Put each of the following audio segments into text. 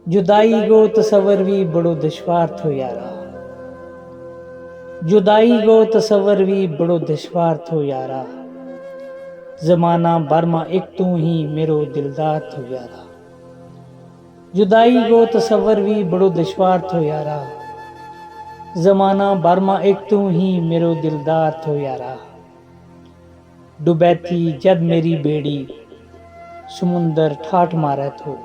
जुदाई गो तसवर भी बड़ो दुश्वार थो यारा। जुदाई गो तसवर भी बड़ो दुश्वार थो यारा। जमाना बरमा एक तू ही मेरो दिलदार थो यारा। जुदाई गो तसवर भी बड़ो दुश्वार थो यारा। जमाना बरमा एक तू ही मेरो दिलदार थो यारा। डुबै थी जद मेरी बेड़ी समुंदर ठाठ मारे थो।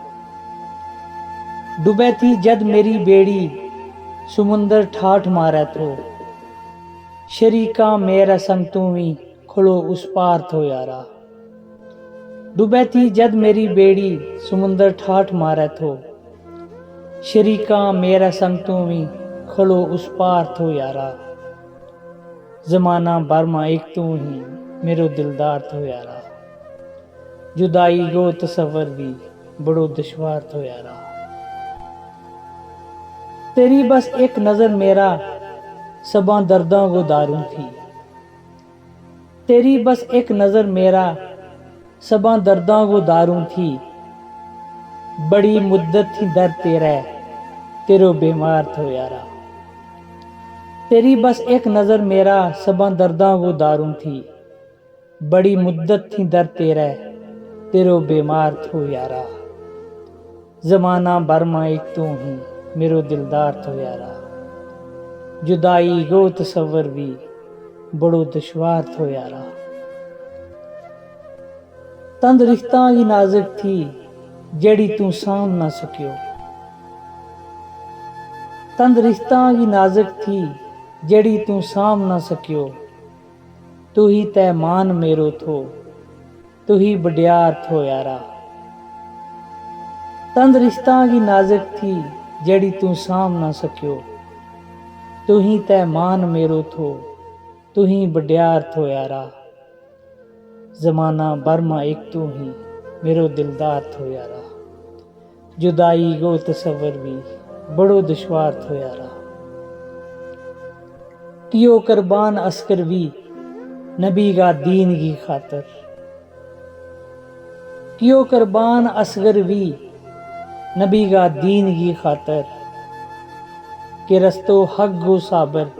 डुबै थी जद मेरी बेड़ी समुंदर ठाठ मारे थो। शरीका मेरा संग तू ही खड़ो उस पार थो यारा। डुबै थी जद मेरी बेड़ी समुंदर ठाठ मारे थो। शरीका मेरा संग तू ही खड़ो उस पार थो यारा। जमाना बरमा एक तू ही मेरो दिलदार थो यारा। जुदाई गो तसवर भी बड़ो दुश्वार थो यारा। तेरी बस एक नजर मेरा सबा दर्दां को दारू थी। तेरी बस एक नजर मेरा सबा दर्दां को दारू थी। बड़ी मुद्दत थी दर तेरा तेरो बीमार थो यारा। तेरी बस एक नजर मेरा सबा दर्दां को दारू थी। बड़ी मुद्दत थी दर तेरा तेरो बीमार थो यारा। जमाना बरमा एक तू ही मेरो दिलदार थो यारा। जुदाई गो तसवर भी बड़ो दुश्वार थो यारा। तंद रिश्ता की नाजुक थी जेड़ी तू साम ना सकियो। तंद रिश्ता की नाजुक थी जेड़ी तू साम ना सकियो। तू ही तै मान मेरो थो तू ही बडियार थो यारा। तंद रिश्ता की नाजुक थी जेड़ी तू साम ना सकियो। तू ही तै मान मेरो थो तू ही बडियार थो यारा। जमाना बरमा एक तू ही मेरो दिलदार थो यारा। जुदाई गो तसवर भी बड़ो दुश्वार थो यारा। कियो कुर्बान अस्कर भी नबी का दीन की खातर। कियो कुर्बान असगर भी नबी का दीन की खातर। के रस्तो हक गो साबर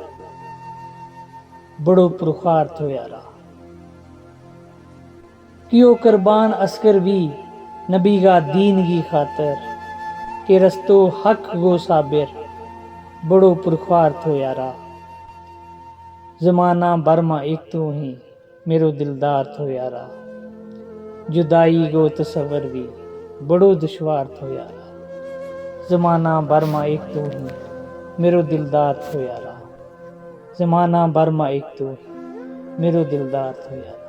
बड़ो पुरखार थो यारा। कियो कुर्बान अस्कर भी नबी का दीन की खातर। के रस्तो हक गो साबिर बड़ो पुरखार थो यारा। जमाना बरमा एक तू ही मेरो दिलदार थो यारा। जुदाई गो तसवर भी बड़ो दुश्वार थो यारा। जमाना बरमा एक तू ही मेरो दिलदार थो यारा। जमाना बरमा एक तू ही मेरो दिलदार थो यारा।